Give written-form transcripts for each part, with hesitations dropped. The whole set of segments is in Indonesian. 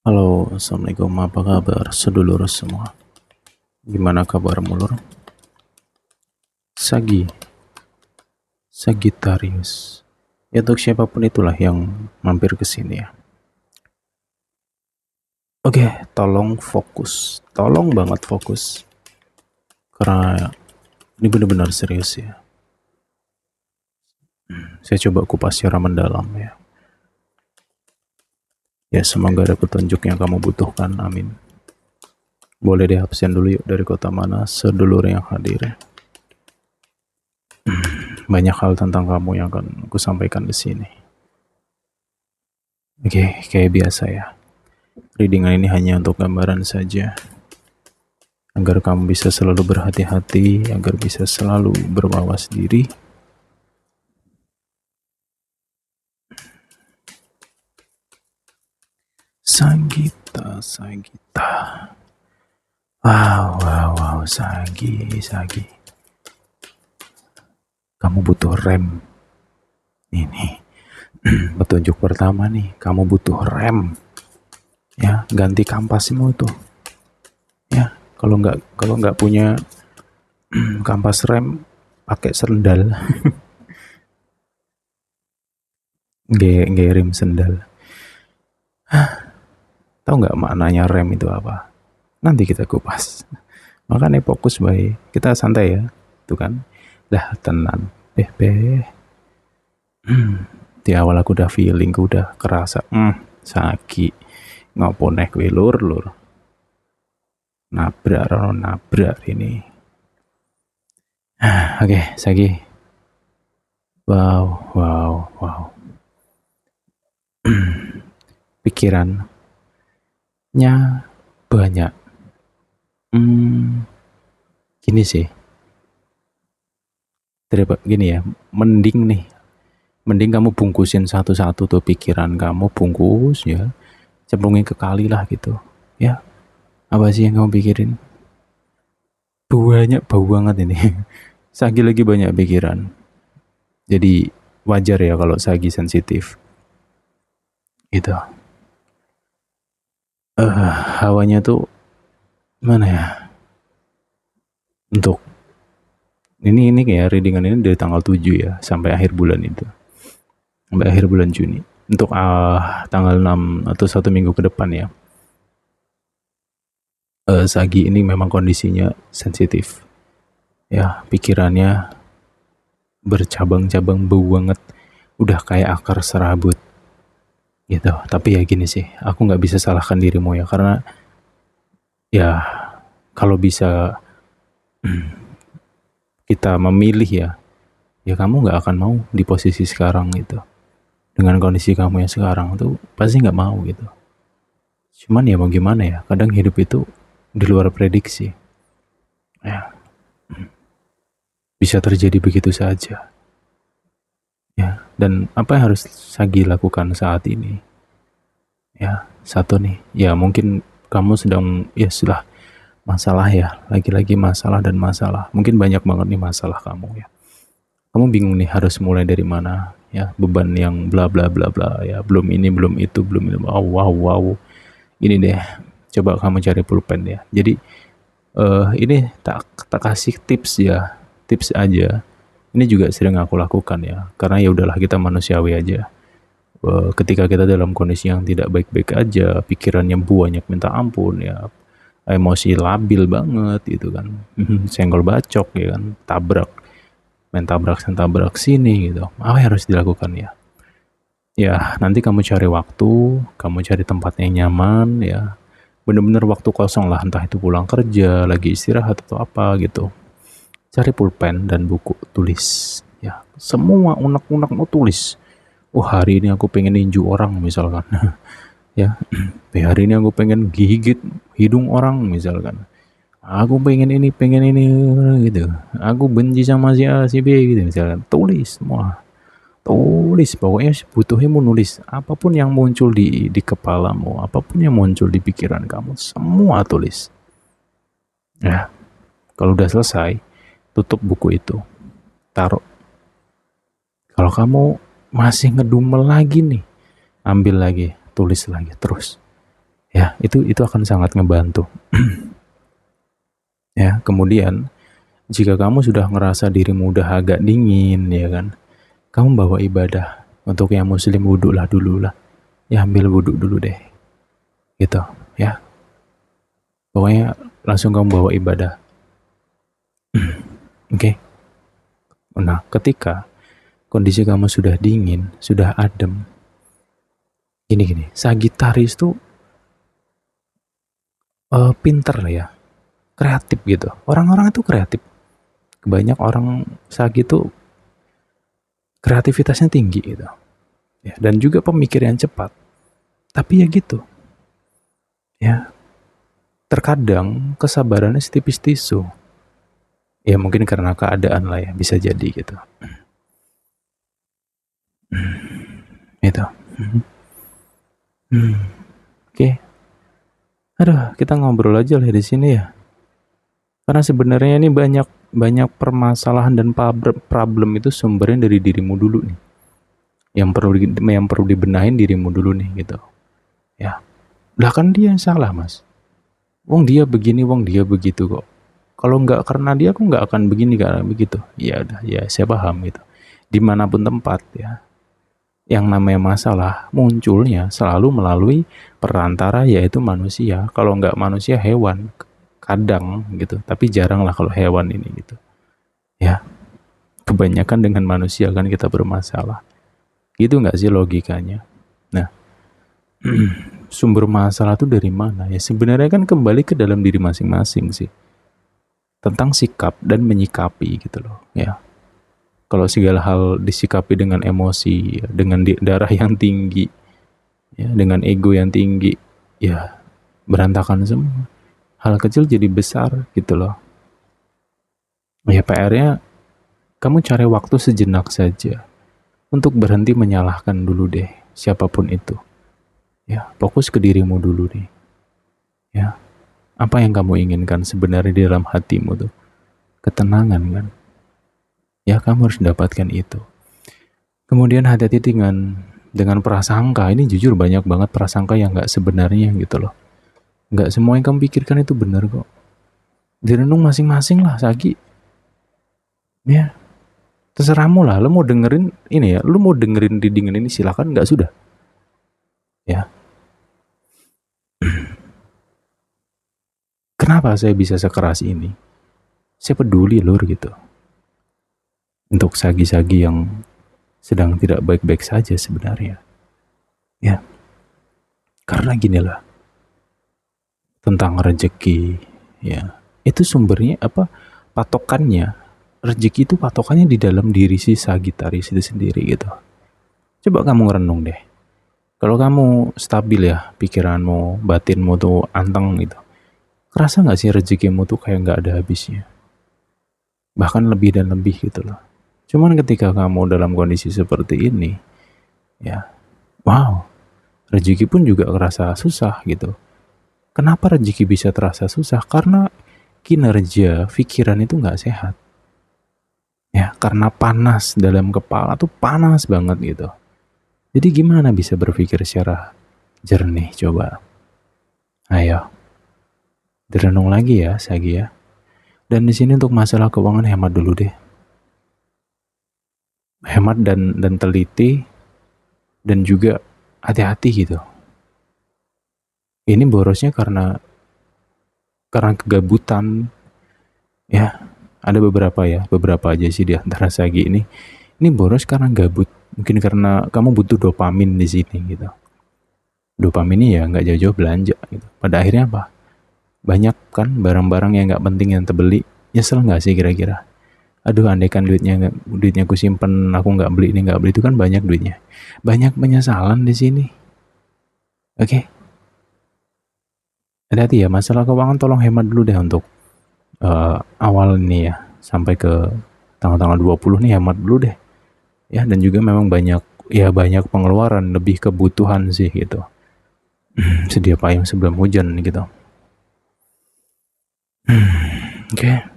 Halo, assalamualaikum. Apa kabar, sedulur semua? Gimana kabarmu, lur? Sagi, Sagittarius. Ya, untuk siapapun itulah yang mampir ke sini ya. Oke, tolong fokus. Tolong banget fokus. Karena ini benar-benar serius ya. Saya coba kupas secara mendalam ya. Ya, semoga ada petunjuk yang kamu butuhkan. Amin. Boleh di absen dulu yuk, dari kota mana sedulur yang hadir ya. Banyak hal tentang kamu yang akan aku sampaikan di sini. Oke, kayak biasa ya. Readingan ini hanya untuk gambaran saja, agar kamu bisa selalu berhati-hati, agar bisa selalu bermawas diri. Sagita, Sagita. Wow, Sagi. Kamu butuh rem. Ini petunjuk pertama nih, kamu butuh rem. Ya, ganti kampasmu itu. Ya, kalau nggak punya kampas rem, pakai sendal. Nggak rem sendal. Tahu nggak maknanya rem itu apa? Nanti kita kupas. Makanya fokus baik. Kita santai ya. Tuh kan. Dah tenang. Beh. Di awal aku udah feeling, aku udah kerasa. Sagi. Ngopo nek kowe lur. Nabrak ini. Oke, Sagi. Wow. Pikirannya banyak. Gini sih. Gini ya, mending kamu bungkusin satu-satu tuh pikiran kamu, bungkus ya, cemplungin ke kali lah gitu ya. Apa sih yang kamu pikirin? Banyak, bau banget ini. Sagi lagi banyak pikiran, jadi wajar ya kalau Sagi sensitif gitu. Hawanya tuh mana ya, untuk ini kayak readingan ini dari tanggal 7 ya sampai akhir bulan itu, sampai akhir bulan Juni. Untuk tanggal 6 atau 1 minggu ke depan ya, Sagi ini memang kondisinya sensitif ya, pikirannya bercabang-cabang, bau banget, udah kayak akar serabut gitu. Tapi ya gini sih, aku nggak bisa salahkan dirimu ya, karena ya kalau bisa kita memilih ya kamu nggak akan mau di posisi sekarang gitu. Dengan kondisi kamu yang sekarang tuh pasti nggak mau gitu. Cuman ya mau gimana ya, kadang hidup itu di luar prediksi ya, bisa terjadi begitu saja ya. Dan apa yang harus Sagi lakukan saat ini ya, satu nih ya, mungkin kamu sedang ya sudah masalah ya, lagi-lagi masalah dan masalah, mungkin banyak banget nih masalah kamu ya. Kamu bingung nih harus mulai dari mana ya, beban yang bla bla bla bla ya, belum ini belum itu belum ini. Wow, ini deh, coba kamu cari pulpen ya. Jadi ini tak kasih tips ya, tips aja. Ini juga sering aku lakukan ya, karena ya udahlah, kita manusiawi aja. Ketika kita dalam kondisi yang tidak baik-baik aja, pikirannya banyak minta ampun ya, emosi labil banget gitu kan, senggol bacok ya kan, main tabrak sini gitu. Apa yang harus dilakukan ya? Ya nanti kamu cari waktu, kamu cari tempat yang nyaman ya, bener-bener waktu kosong lah, entah itu pulang kerja, lagi istirahat atau apa gitu. Cari pulpen dan buku, tulis ya, semua unek-unek mau tulis. Oh, hari ini aku pengen ninju orang misalkan. Ya, hari ini aku pengen gigit hidung orang misalkan. Aku pengen ini gitu. Aku benci sama si A, si B gitu misalkan. Tulis semua. Tulis, pokoknya butuhnya mau nulis. Apapun yang muncul di kepalamu, apapun yang muncul di pikiran kamu, semua tulis. Ya, kalau udah selesai, tutup buku itu. Taruh. Kalau kamu masih ngedumel lagi nih, ambil lagi, tulis lagi terus. Ya, itu akan sangat ngebantu. Ya, kemudian jika kamu sudah ngerasa dirimu udah agak dingin, ya kan, kamu bawa ibadah. Untuk yang muslim wudhu lah dulu lah. Ya, ambil wudhu dulu deh. Gitu, ya. Pokoknya langsung kamu bawa ibadah. Oke. Nah, ketika kondisi kamu sudah dingin, sudah adem, gini, Sagitarius tuh pinter ya, kreatif gitu. Orang-orang itu kreatif. Banyak orang Sagi tuh kreativitasnya tinggi gitu. Ya, dan juga pemikir yang cepat. Tapi ya gitu. Ya, terkadang kesabarannya setipis tisu. Ya mungkin karena keadaan lah ya, bisa jadi gitu. Itu. Oke. Aduh, kita ngobrol aja lah di sini ya. Karena sebenarnya ini banyak permasalahan dan problem itu sumbernya dari dirimu dulu nih. Yang perlu dibenahin dirimu dulu nih gitu. Ya. Lah kan dia yang salah, Mas. Wong dia begini, wong dia begitu kok. Kalau nggak karena dia, aku nggak akan begini, karena begitu. Ya udah, ya saya paham gitu. Dimanapun tempat ya, yang namanya masalah munculnya selalu melalui perantara, yaitu manusia. Kalau nggak manusia, hewan kadang gitu, tapi jarang lah kalau hewan ini gitu. Ya, kebanyakan dengan manusia kan kita bermasalah. Gitu nggak sih logikanya? Nah, sumber masalah itu dari mana? Ya sebenarnya kan kembali ke dalam diri masing-masing sih. Tentang sikap dan menyikapi gitu loh. Ya, kalau segala hal disikapi dengan emosi, ya, dengan darah yang tinggi, ya, dengan ego yang tinggi, ya berantakan semua. Hal kecil jadi besar gitu loh. Ya PR-nya kamu cari waktu sejenak saja untuk berhenti menyalahkan dulu deh siapapun itu. Ya, fokus ke dirimu dulu nih. Ya, apa yang kamu inginkan sebenarnya di dalam hatimu tuh? Ketenangan kan? Ya, kamu harus mendapatkan itu. Kemudian hati-hati dengan prasangka. Ini jujur banyak banget prasangka yang nggak sebenarnya gitu loh. Nggak semua yang kamu pikirkan itu benar kok. Direnung masing-masing lah, Sagi. Ya, terserahmu lah. Lo mau dengerin ini ya, lo mau dengerin readingan ini silakan, nggak sudah. Ya. Kenapa saya bisa sekeras ini? Saya peduli lur gitu. Untuk Sagi-Sagi yang sedang tidak baik-baik saja sebenarnya. Ya, karena gini lah. Tentang rezeki, ya. Itu sumbernya apa? Patokannya, rezeki itu patokannya di dalam diri si Sagitarius itu sendiri gitu. Coba kamu ngerenung deh. Kalau kamu stabil ya, pikiranmu, batinmu tuh anteng gitu. Kerasa gak sih rezekimu tuh kayak gak ada habisnya? Bahkan lebih dan lebih gitu loh. Cuman ketika kamu dalam kondisi seperti ini, ya, wow, rezeki pun juga kerasa susah gitu. Kenapa rezeki bisa terasa susah? Karena kinerja pikiran itu gak sehat. Ya, karena panas dalam kepala tuh panas banget gitu. Jadi gimana bisa berpikir secara jernih coba? Ayo, direnung lagi ya, Sagi ya. Dan di sini untuk masalah keuangan hemat dulu deh. Hemat dan teliti dan juga hati-hati gitu. Ini borosnya karena kegabutan ya. Ada beberapa aja sih di antara Sagi ini. Ini boros karena gabut. Mungkin karena kamu butuh dopamin di sini gitu. Dopamin ini ya nggak jauh-jauh belanja gitu. Pada akhirnya apa? Banyak kan barang-barang yang nggak penting yang terbeli. Nyesel nggak sih kira-kira? Aduh, andaikan duitnya aku simpen, aku nggak beli ini nggak beli itu, kan banyak duitnya. Banyak penyesalan di sini. Oke. Hati-hati ya, masalah keuangan tolong hemat dulu deh untuk awal ini ya, sampai ke tanggal-tanggal 20 nih hemat dulu deh. Ya, dan juga memang banyak pengeluaran, lebih kebutuhan sih gitu. Sedia payung sebelum hujan gitu. Oke.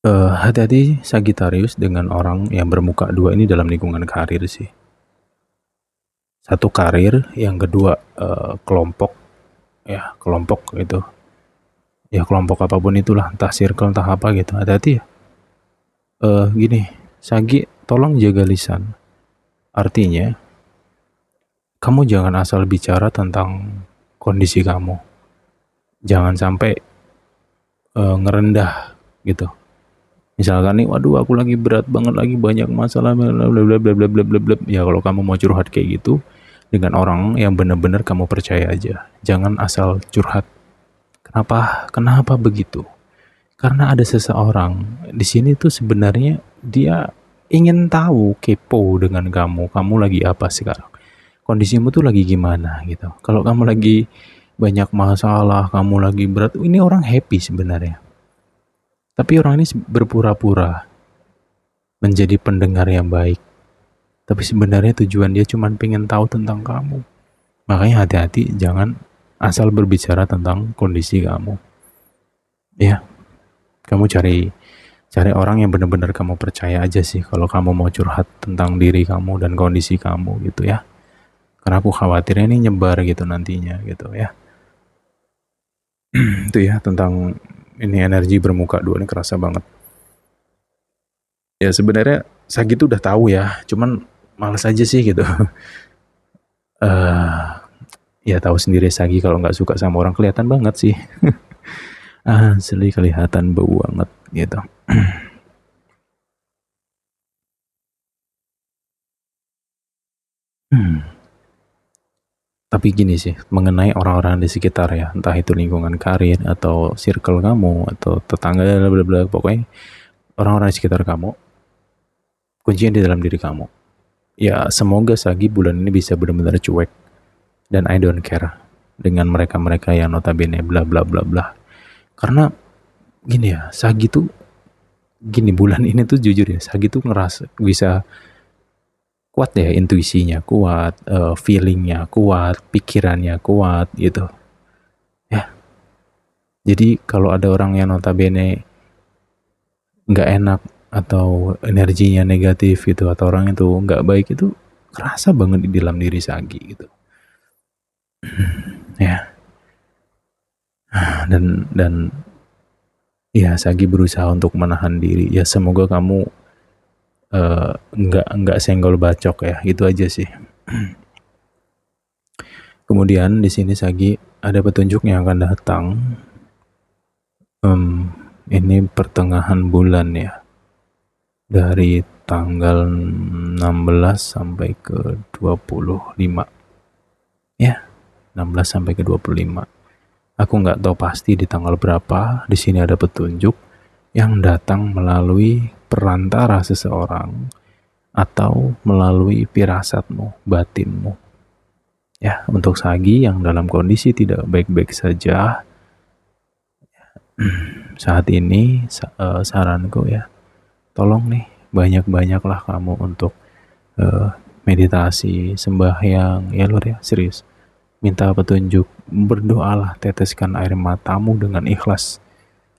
Hati-hati Sagittarius dengan orang yang bermuka dua ini dalam lingkungan karir sih. Satu karir, yang kedua kelompok, ya kelompok itu, ya kelompok apapun itulah, entah circle entah apa gitu. Hati-hati ya. Gini, Sagi, tolong jaga lisan. Artinya, kamu jangan asal bicara tentang kondisi kamu. Jangan sampai ngerendah gitu. Misalkan nih, waduh aku lagi berat banget, lagi banyak masalah, bla bla bla bla bla bla bla bla. Ya kalau kamu mau curhat kayak gitu dengan orang yang benar-benar kamu percaya aja. Jangan asal curhat. Kenapa? Kenapa begitu? Karena ada seseorang di sini tuh sebenarnya dia ingin tahu, kepo dengan kamu. Kamu lagi apa sekarang? Kondisimu tuh lagi gimana gitu. Kalau kamu lagi banyak masalah, kamu lagi berat, ini orang happy sebenarnya. Tapi orang ini berpura-pura menjadi pendengar yang baik. Tapi sebenarnya tujuan dia cuma pengen tahu tentang kamu. Makanya hati-hati, jangan asal berbicara tentang kondisi kamu. Ya, kamu cari orang yang benar-benar kamu percaya aja sih kalau kamu mau curhat tentang diri kamu dan kondisi kamu gitu ya. Karena aku khawatirnya ini nyebar gitu nantinya gitu ya. Itu ya tentang ini energi bermuka dua ini kerasa banget. Ya sebenarnya Sagi tuh udah tahu ya, cuman males aja sih gitu. Ya tahu sendiri Sagi kalau nggak suka sama orang kelihatan banget sih. Asli kelihatan bau banget gitu. Tapi gini sih, mengenai orang-orang di sekitar ya, entah itu lingkungan karir atau circle kamu atau tetangga bla bla, pokoknya orang-orang di sekitar kamu, kuncinya di dalam diri kamu. Ya semoga Sagi bulan ini bisa benar-benar cuek dan I don't care dengan mereka-mereka yang notabene bla bla bla bla. Karena gini ya, Sagi tuh gini bulan ini tuh jujur ya, Sagi tuh ngerasa bisa kuat ya, intuisinya kuat, feelingnya kuat, pikirannya kuat gitu. Ya, jadi kalau ada orang yang notabene nggak enak atau energinya negatif gitu, atau orang itu nggak baik, itu kerasa banget di dalam diri Sagi gitu. Ya, dan ya Sagi berusaha untuk menahan diri. Ya semoga kamu nggak senggol bacok ya, itu aja sih. Kemudian di sini Sagi ada petunjuk yang akan datang. Ini pertengahan bulan ya, dari tanggal 16 sampai ke 25 ya, 16 sampai ke 25. Aku nggak tahu pasti di tanggal berapa. Di sini ada petunjuk yang datang melalui perantara seseorang atau melalui firasatmu, batinmu. Ya, untuk Sagi yang dalam kondisi tidak baik-baik saja saat ini, saranku ya, tolong nih banyak-banyaklah kamu untuk meditasi, sembahyang, ya Lur ya, serius. Minta petunjuk, berdoalah, teteskan air matamu dengan ikhlas,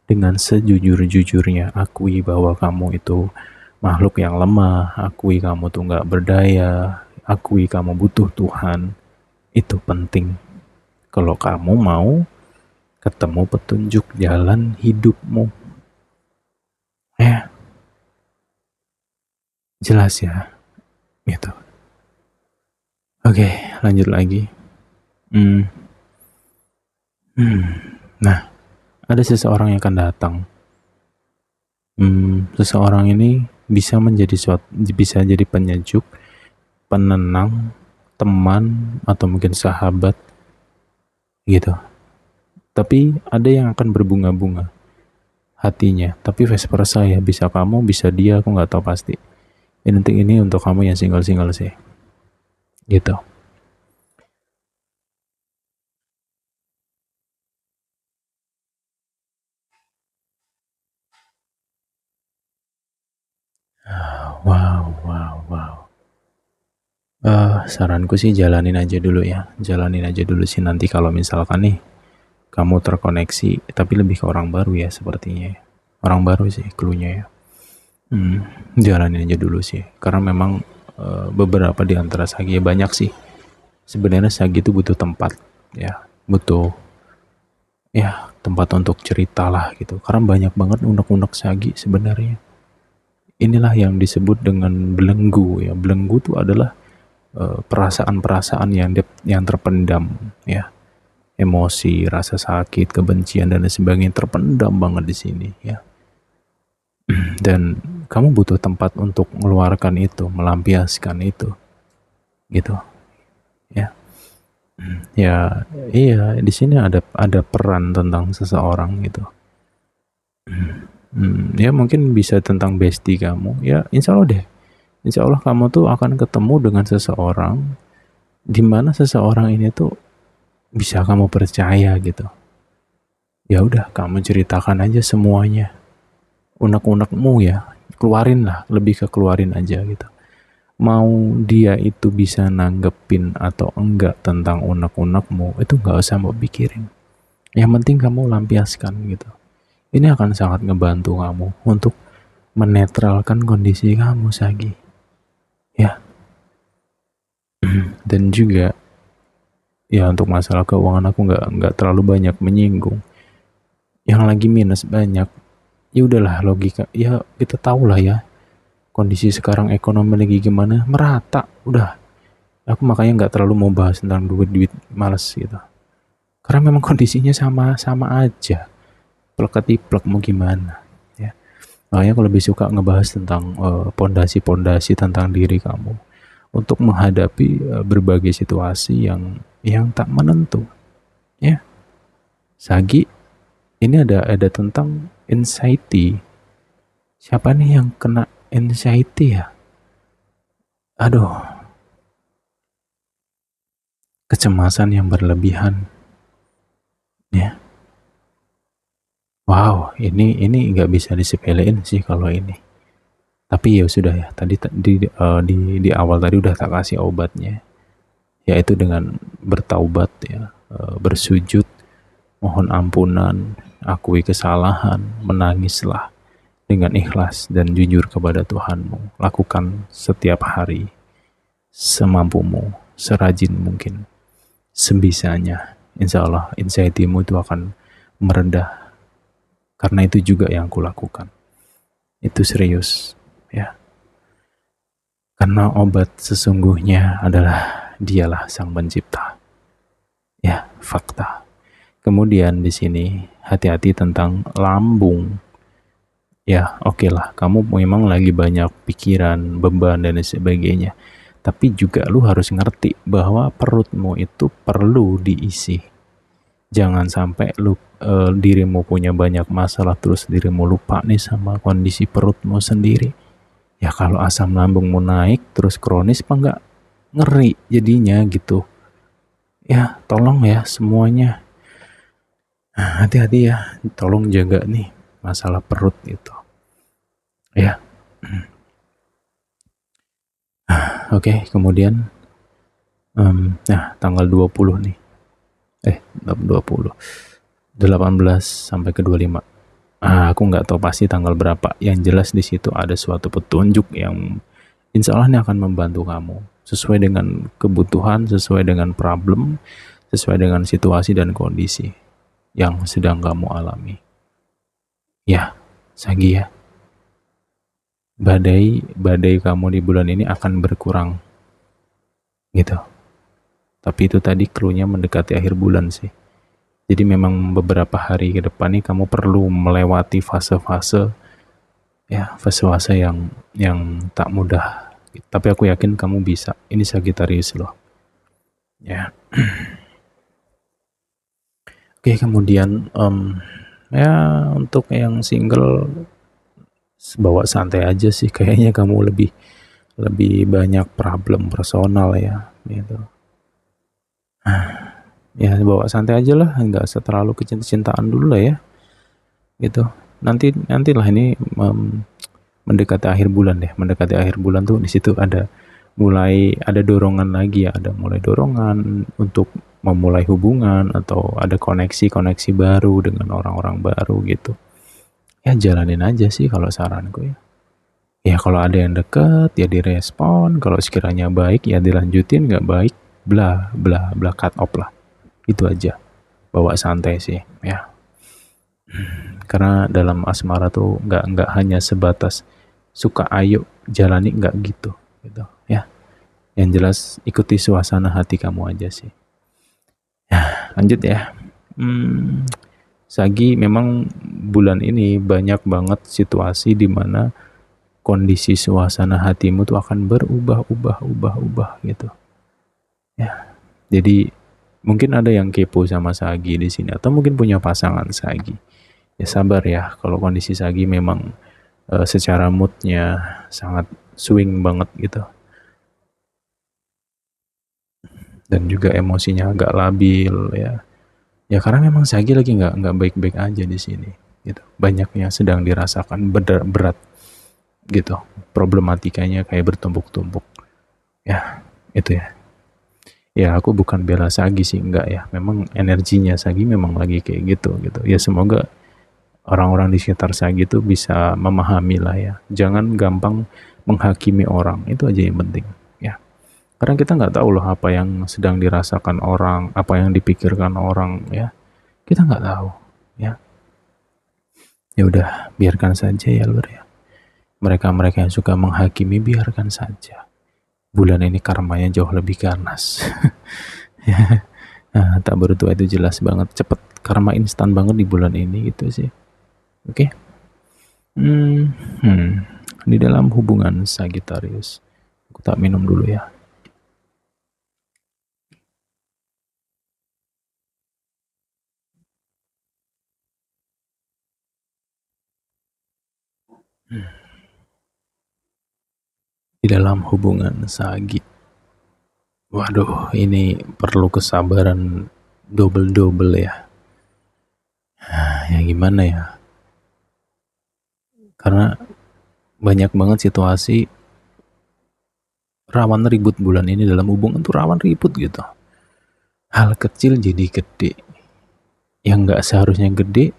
dengan sejujur-jujurnya. Akui bahwa kamu itu makhluk yang lemah, akui kamu tuh gak berdaya, akui kamu butuh Tuhan. Itu penting kalau kamu mau ketemu petunjuk jalan hidupmu. Ya, jelas ya, gitu. Oke, lanjut lagi. Nah, ada seseorang yang akan datang. Seseorang ini bisa bisa jadi penyejuk, penenang, teman, atau mungkin sahabat gitu. Tapi ada yang akan berbunga-bunga hatinya, tapi vice versa ya, bisa kamu, bisa dia, aku nggak tahu pasti. Yang penting ini untuk kamu yang single-single sih, gitu. Wow, wow, wow. Saranku sih jalanin aja dulu ya, jalanin aja dulu sih. Nanti kalau misalkan nih kamu terkoneksi, tapi lebih ke orang baru ya sepertinya ya. Orang baru sih cluenya ya. Jalanin aja dulu sih, karena memang beberapa di antara Sagi ya, banyak sih Sebenarnya Sagi itu butuh tempat, ya, butuh ya tempat untuk cerita lah gitu. Karena banyak banget unek-unek Sagi sebenarnya. Inilah yang disebut dengan belenggu ya. Belenggu itu adalah perasaan-perasaan yang terpendam ya. Emosi, rasa sakit, kebencian dan lain sebagainya terpendam banget di sini ya. Dan kamu butuh tempat untuk mengeluarkan itu, melampiaskan itu gitu ya. Ya, iya, di sini ada peran tentang seseorang gitu. Ya mungkin bisa tentang bestie kamu. Ya, insya Allah deh. Insya Allah kamu tuh akan ketemu dengan seseorang di mana seseorang ini tuh bisa kamu percaya gitu. Ya udah, kamu ceritakan aja semuanya. Unek-unekmu ya, keluarin lah, lebih ke keluarin aja gitu. Mau dia itu bisa nanggepin atau enggak tentang unek-unekmu, itu nggak usah mau pikirin. Yang penting kamu lampiaskan gitu. Ini akan sangat ngebantu kamu untuk menetralkan kondisi kamu, Sagi. Ya, dan juga ya untuk masalah keuangan aku nggak terlalu banyak menyinggung. Yang lagi minus banyak, ya udahlah logika. Ya kita tahu lah ya kondisi sekarang ekonomi lagi gimana, merata. Udah, aku makanya nggak terlalu mau bahas tentang duit-duit, males gitu. Karena memang kondisinya sama aja. Plek-ketiplek mau gimana ya. Makanya aku lebih suka ngebahas tentang pondasi-pondasi tentang diri kamu untuk menghadapi berbagai situasi yang tak menentu ya. Sagi, ini ada tentang anxiety. Siapa nih yang kena anxiety ya? Aduh, kecemasan yang berlebihan ya. Wow, ini nggak bisa disepelein sih kalau ini. Tapi ya sudah ya, tadi di awal tadi udah tak kasih obatnya, yaitu dengan bertaubat ya, bersujud, mohon ampunan, akui kesalahan, menangislah dengan ikhlas dan jujur kepada Tuhanmu. Lakukan setiap hari, semampumu, serajin mungkin, sebisanya. Insya Allah anxiety-mu itu akan meredah, karena itu juga yang kulakukan. Itu serius ya. Karena obat sesungguhnya adalah dialah sang pencipta. Ya, fakta. Kemudian di sini hati-hati tentang lambung. Ya, oke lah, kamu memang lagi banyak pikiran, beban dan sebagainya. Tapi juga lu harus ngerti bahwa perutmu itu perlu diisi. Jangan sampai dirimu punya banyak masalah terus dirimu lupa nih sama kondisi perutmu sendiri. Ya kalau asam lambungmu naik terus kronis apa enggak, ngeri jadinya gitu. Ya tolong ya semuanya, hati-hati ya, tolong jaga nih masalah perut itu ya. Oke, kemudian nah tanggal 20 nih, 20 18 sampai ke 25. Aku nggak tahu pasti tanggal berapa. Yang jelas di situ ada suatu petunjuk yang insya Allah ini akan membantu kamu sesuai dengan kebutuhan, sesuai dengan problem, sesuai dengan situasi dan kondisi yang sedang kamu alami. Ya, Sagi ya. Badai kamu di bulan ini akan berkurang. Gitu. Tapi itu tadi clue-nya mendekati akhir bulan sih. Jadi memang beberapa hari ke depan nih kamu perlu melewati fase-fase ya, fase-fase yang tak mudah. Tapi aku yakin kamu bisa. Ini Sagittarius loh. Ya. Oke, kemudian ya untuk yang single bawa santai aja sih, kayaknya kamu lebih banyak problem personal ya gitu. Ya bawa santai aja lah, nggak usah terlalu kecintaan dulu lah ya gitu. Nantilah ini mendekati akhir bulan tuh di situ mulai ada dorongan lagi ya, ada mulai dorongan untuk memulai hubungan atau ada koneksi baru dengan orang-orang baru gitu. Ya jalanin aja sih kalau saranku ya. Ya kalau ada yang deket ya direspon, kalau sekiranya baik ya dilanjutin, nggak baik bla bla bla, cut off lah. Itu aja, bawa santai sih ya, karena dalam asmara tuh nggak hanya sebatas suka ayo jalani, nggak gitu gitu ya. Yang jelas ikuti suasana hati kamu aja sih ya. Lanjut ya. Sagi, memang bulan ini banyak banget situasi di mana kondisi suasana hatimu tuh akan berubah gitu ya. Jadi mungkin ada yang kepo sama Sagi di sini, atau mungkin punya pasangan Sagi. Ya sabar ya, kalau kondisi Sagi memang secara moodnya sangat swing banget gitu, dan juga emosinya agak labil ya. Ya karena memang Sagi lagi nggak baik-baik aja di sini gitu. Banyaknya sedang dirasakan berat gitu. Problematikanya kayak bertumpuk-tumpuk. Ya, itu ya. Ya aku bukan bela Sagi sih, enggak ya. Memang energinya Sagi memang lagi kayak gitu gitu. Ya semoga orang-orang di sekitar Sagi itu bisa memahami lah ya. Jangan gampang menghakimi orang. Itu aja yang penting ya. Karena kita nggak tahu loh apa yang sedang dirasakan orang, apa yang dipikirkan orang ya. Kita nggak tahu ya. Ya udah, biarkan saja ya Lur ya. Mereka-mereka yang suka menghakimi, biarkan saja. Bulan ini karmanya jauh lebih ganas. Ya. Nah, tak bertua itu jelas banget, cepet, karma instan banget di bulan ini gitu sih. Oke. Di dalam hubungan Sagittarius, aku tak minum dulu ya. Di dalam hubungan Sagi, waduh, ini perlu kesabaran double ya. Ya gimana ya? Karena banyak banget situasi rawan ribut bulan ini. Dalam hubungan tuh rawan ribut gitu. Hal kecil jadi gede, yang nggak seharusnya gede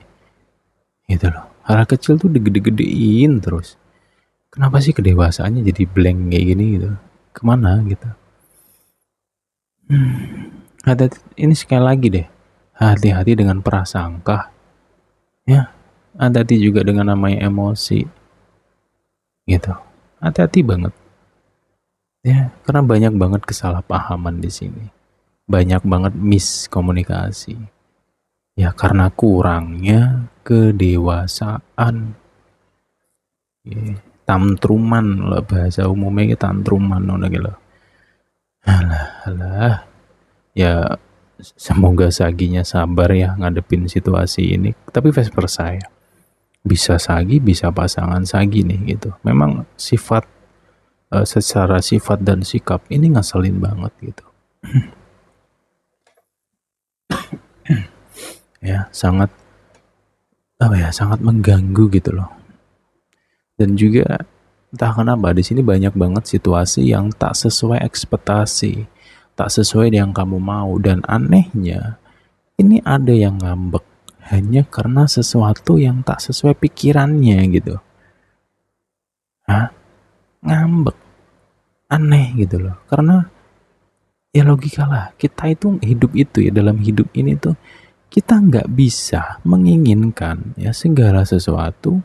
gitu loh. Hal kecil tuh digede-gedein terus. Kenapa sih kedewasaannya jadi blank kayak gini gitu? Kemana gitu? Ada ini sekali lagi deh. Hati-hati dengan prasangka. Ya, hati-hati juga dengan namanya emosi. Gitu. Hati-hati banget. Ya, karena banyak banget kesalahpahaman di sini. Banyak banget miskomunikasi. Ya karena kurangnya kedewasaan. Tantruman lah bahasa umumnya, tantruman gitu. Alah. Ya semoga Saginya sabar ya ngadepin situasi ini. Tapi vice versa ya. Bisa Sagi, bisa pasangan Sagi nih gitu. Memang secara sifat dan sikap ini ngeselin banget gitu. Ya, sangat sangat mengganggu gitu loh. Dan juga entah kenapa di sini banyak banget situasi yang tak sesuai ekspektasi, tak sesuai yang kamu mau, dan anehnya ini ada yang ngambek hanya karena sesuatu yang tak sesuai pikirannya gitu. Ngambek, aneh gitu loh. Karena ya logika lah, kita itu hidup itu ya, dalam hidup ini tuh kita nggak bisa menginginkan ya segala sesuatu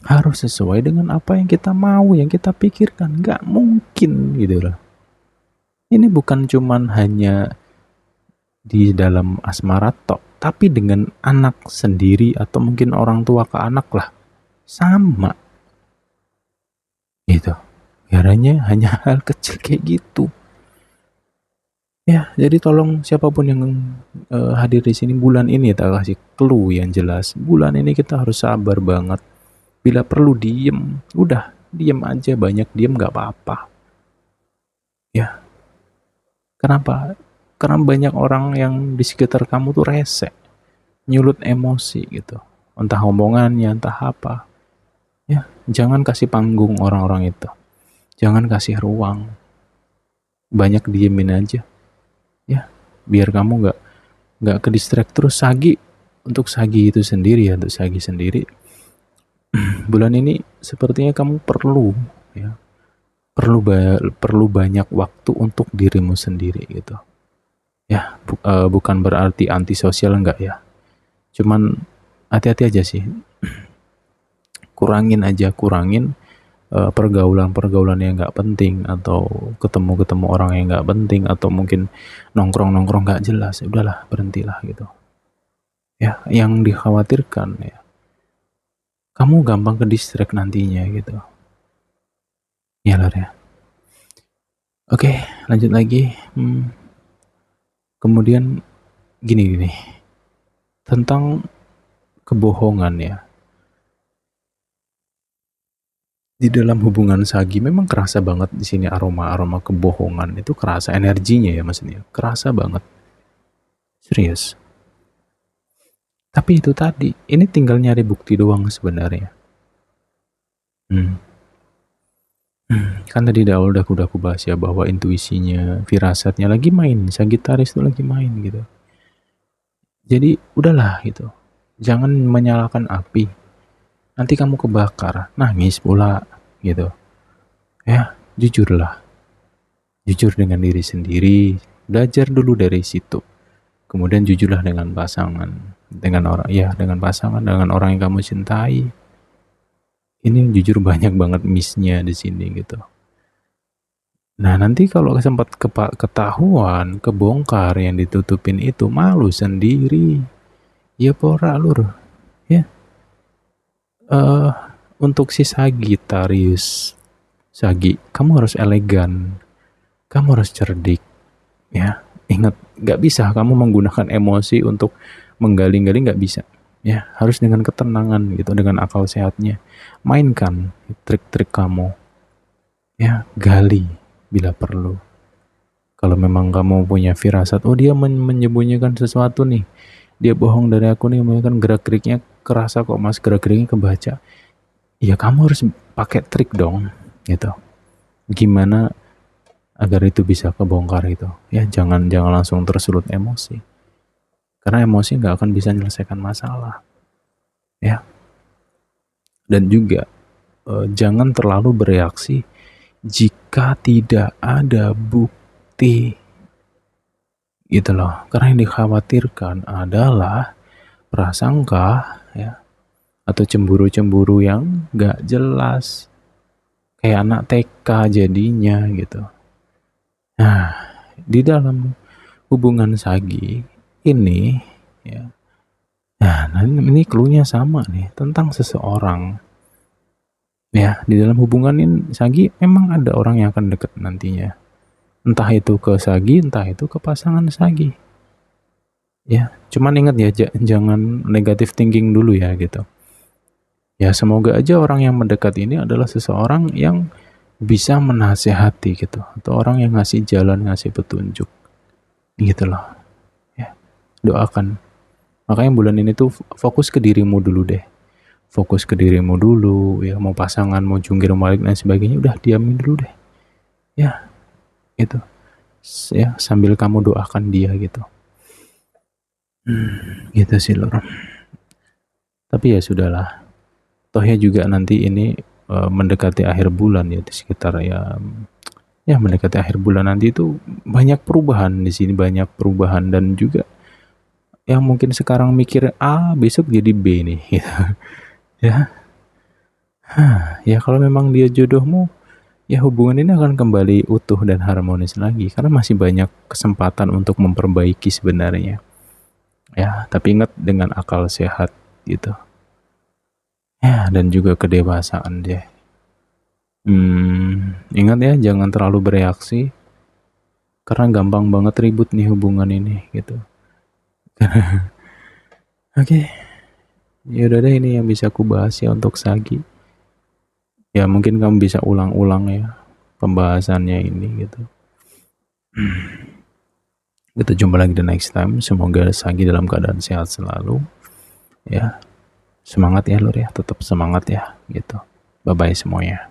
harus sesuai dengan apa yang kita mau, yang kita pikirkan. Nggak mungkin gitu loh. Ini bukan cuman hanya di dalam asmara tok, tapi dengan anak sendiri atau mungkin orang tua ke anak lah, sama gitu. Hanya hal kecil kayak gitu. Ya, jadi tolong siapapun yang hadir di sini bulan ini, tak kasih clue yang jelas. Bulan ini kita harus sabar banget. Bila perlu diem, udah diem aja, banyak diem nggak apa-apa. Ya, kenapa? Karena banyak orang yang di sekitar kamu tuh rese, nyulut emosi gitu. Entah omongannya, entah apa. Ya, jangan kasih panggung orang-orang itu. Jangan kasih ruang. Banyak diemin aja. Ya, biar kamu nggak ke distract terus. Untuk Sagi itu sendiri ya, untuk Sagi sendiri. Bulan ini sepertinya kamu perlu ya, perlu banyak waktu untuk dirimu sendiri gitu. Ya, bukan berarti antisosial, enggak ya. Cuman hati-hati aja sih. Kurangin pergaulan-pergaulan yang nggak penting, atau ketemu-ketemu orang yang nggak penting, atau mungkin nongkrong-nongkrong nggak jelas. Udahlah, berhentilah gitu. Ya, yang dikhawatirkan ya, kamu gampang ke distract nantinya gitu. Ya Lor ya. Oke, lanjut lagi. Kemudian gini, tentang kebohongan ya. Di dalam hubungan sagi memang kerasa banget di sini aroma kebohongan itu, kerasa energinya ya maksudnya. Kerasa banget. Serius. Tapi itu tadi, ini tinggal nyari bukti doang sebenarnya. Kan tadi di awal udah aku bahas ya, bahwa intuisinya, firasatnya lagi main, Sagitarius tuh lagi main gitu. Jadi udahlah gitu. Jangan menyalakan api. Nanti kamu kebakar, nangis pula gitu. Ya, jujurlah. Jujur dengan diri sendiri, belajar dulu dari situ. Kemudian jujurlah dengan pasangan, dengan pasangan, dengan orang yang kamu cintai. Ini jujur banyak banget miss-nya di sini gitu. Nah, nanti kalau sempat ketahuan, kebongkar yang ditutupin itu, malu sendiri. Ya pora lur. Ya. Untuk si Sagitarius, kamu harus elegan. Kamu harus cerdik. Ya. Ingat, gak bisa kamu menggunakan emosi untuk menggali-gali, gak bisa. Ya, harus dengan ketenangan gitu, dengan akal sehatnya. Mainkan trik-trik kamu. Ya, gali bila perlu. Kalau memang kamu punya firasat, oh dia menyembunyikan sesuatu nih, dia bohong dari aku nih, kan gerak-geriknya kerasa kok mas, gerak-geriknya kebaca. Ya kamu harus pakai trik dong, gitu. Gimana agar itu bisa kebongkar itu? Ya jangan langsung tersulut emosi, karena emosi nggak akan bisa menyelesaikan masalah. Ya. Dan juga jangan terlalu bereaksi jika tidak ada bukti, gitu loh. Karena yang dikhawatirkan adalah prasangka ya, atau cemburu-cemburu yang gak jelas, kayak anak TK jadinya gitu. Nah, di dalam hubungan sagi ini ya, nah ini cluenya sama nih, tentang seseorang. Ya, di dalam hubungan ini sagi memang ada orang yang akan deket nantinya. Entah itu ke sagi, entah itu ke pasangan sagi. Ya, cuman ingat ya, jangan negative thinking dulu ya gitu. Ya semoga aja orang yang mendekat ini adalah seseorang yang bisa menasehati gitu, atau orang yang ngasih jalan, ngasih petunjuk gitu loh ya. Doakan. Makanya bulan ini tuh fokus ke dirimu dulu deh, fokus ke dirimu dulu ya. Mau pasangan, mau jungkir balik dan sebagainya, udah diamin dulu deh ya, itu ya, sambil kamu doakan dia gitu. Gitu sih lor. Tapi ya sudahlah, tohnya juga nanti ini mendekati akhir bulan ya, di sekitar ya mendekati akhir bulan nanti itu banyak perubahan di sini, banyak perubahan. Dan juga yang mungkin sekarang mikir A, besok jadi B nih gitu. Ya. Ya kalau memang dia jodohmu, ya hubungan ini akan kembali utuh dan harmonis lagi, karena masih banyak kesempatan untuk memperbaiki sebenarnya. Ya, tapi ingat dengan akal sehat gitu. Ya, dan juga kedewasaan deh. Ingat ya, jangan terlalu bereaksi, karena gampang banget ribut nih hubungan ini gitu. Oke. Ya udah deh, ini yang bisa aku bahas ya untuk sagi. Ya mungkin kamu bisa ulang-ulang ya pembahasannya ini gitu. Kita jumpa lagi the next time. Semoga sagi dalam keadaan sehat selalu. Ya. Semangat ya lur ya, tetap semangat ya gitu. Bye bye semuanya.